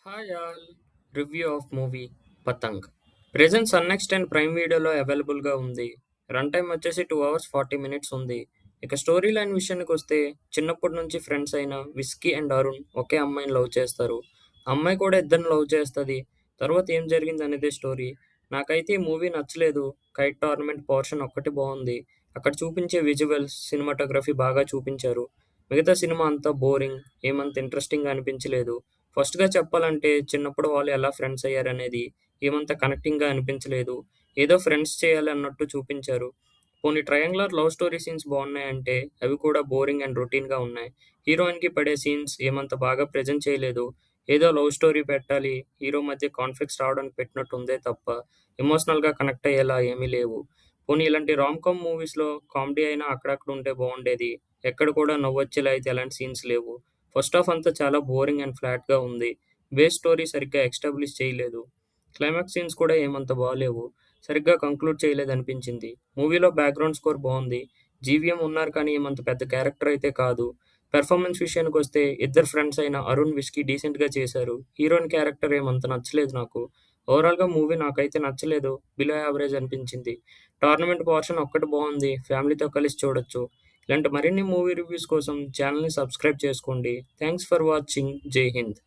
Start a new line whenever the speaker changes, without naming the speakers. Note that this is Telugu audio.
Hi all, review of movie 'Patang'. Present Sun NXT and Prime వీడియోలో అవైలబుల్గా ఉంది. రన్ టైం వచ్చేసి 2 అవర్స్ 40 మినిట్స్ ఉంది. ఇక స్టోరీ లైన్ విషయానికి వస్తే, చిన్నప్పటి నుంచి ఫ్రెండ్స్ అయిన విస్కీ అండ్ అరుణ్ ఒకే అమ్మాయిని లవ్ చేస్తారు. అమ్మాయి కూడా ఇద్దరిని లవ్ చేస్తుంది. తర్వాత ఏం జరిగింది అనేదే స్టోరీ. నాకైతే ఈ మూవీ నచ్చలేదు. కైట్ టోర్నమెంట్ పోర్షన్ ఒక్కటి బాగుంది. అక్కడ చూపించే విజువల్స్, సినిమాటోగ్రఫీ బాగా చూపించారు. మిగతా సినిమా అంతా బోరింగ్, ఏమంత ఇంట్రెస్టింగ్గా అనిపించలేదు. ఫస్ట్‌గా చెప్పాలంటే, చిన్నప్పుడు వాళ్ళు ఎలా ఫ్రెండ్స్ అయ్యారనేది ఏమంత కనెక్టింగ్‌గా అనిపించలేదు. ఏదో ఫ్రెండ్స్ చేయాలి అన్నట్టు చూపించారు. పోనీ ట్రయాంగులర్ లవ్ స్టోరీ సీన్స్ బావున్నాయంటే, అవి కూడా బోరింగ్ అండ్ రొటీన్‌గా ఉన్నాయి. హీరోయిన్‌కి పడే సీన్స్ ఏమంత బాగా ప్రెజెంట్ చేయలేదు. ఏదో లవ్ స్టోరీ పెట్టాలి, హీరో మధ్య కాన్ఫ్లిక్ట్స్ రావడానికి పెట్టినట్టు ఉందే తప్ప, ఎమోషనల్‌గా కనెక్ట్ అయ్యేలా ఏమీ లేవు. పోనీ ఇలాంటి రామ్ కామ్ మూవీస్‌లో కామెడీ అయినా అక్కడక్కడ ఉంటే బావుండేది. ఎక్కడ కూడా నవ్వొచ్చేలా అయితే ఎలాంటి సీన్స్ లేవు. ఫస్ట్ హాఫ్ అంతా చాలా బోరింగ్ అండ్ ఫ్లాట్‌గా ఉంది. బేస్ స్టోరీ సరిగ్గా ఎస్టాబ్లిష్ చేయలేదు. క్లైమాక్స్ సీన్స్ కూడా ఏమంత బాలేవు. సరిగ్గా కంక్లూడ్ చేయలేదనిపించింది. మూవీలో బ్యాక్‌గ్రౌండ్ స్కోర్ బావుంది. జీవీఎం ఉన్నారు కానీ ఏమంత పెద్ద క్యారెక్టర్ అయితే కాదు. పెర్ఫార్మెన్స్ విషయానికొస్తే ఇద్దరు ఫ్రెండ్స్ అయిన అరుణ్, విస్కీ డీసెంట్‌గా చేశారు. హీరోయిన్ క్యారెక్టర్ ఏమంత నచ్చలేదు నాకు. ఓవరాల్‌గా మూవీ నాకైతే నచ్చలేదు. బిలో యావరేజ్ అనిపించింది. టోర్నమెంట్ పోర్షన్ ఒక్కటి బావుంది. ఫ్యామిలీతో కలిసి చూడొచ్చు. ఇలాంటి మరిన్ని మూవీ రివ్యూస్ కోసం ఛానల్‌ని సబ్స్క్రైబ్ చేసుకోండి. Thanks for watching. జై హింద్.